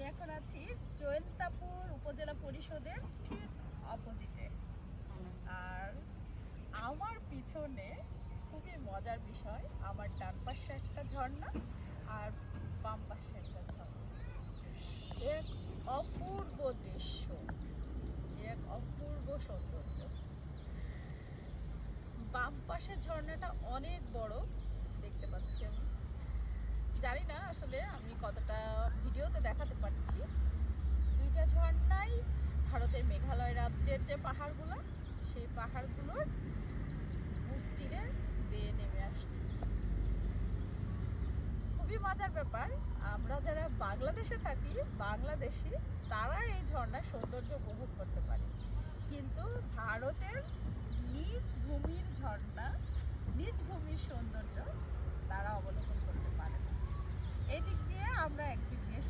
আমি এখন আছি জৈন্তাপুর উপজেলা পরিষদের ঠিক অপোজিটে। আর আমার পিছনে খুবই মজার বিষয়, আমার ডান পাশে একটা ঝর্ণা আর বাম পাশে একটা ঝর্ণা। এক অপূর্ব দৃশ্য, এক অপূর্ব সৌন্দর্য। বাম পাশের ঝর্ণাটা অনেক বড় দেখতে পাচ্ছি আমি। জানি না আসলে আমি কতটা ভিডিওতে দেখাতে পারছি। দুইটা ঝর্ণাই ভারতের মেঘালয় রাজ্যের যে পাহাড়গুলো, সেই পাহাড়গুলোর বুক চিরে বেয়ে নেমে আসছে। খুবই মজার ব্যাপার, আমরা যারা বাংলাদেশে থাকি, বাংলাদেশি, তারা এই ঝর্ণার সৌন্দর্য উপভোগ করতে পারে, কিন্তু ভারতের নিজ ভূমির ঝর্ণা, নিজ ভূমির সৌন্দর্য তারা অবলোকন করতে পারে না। এই দিক দিয়ে আমরা একদিক দিয়ে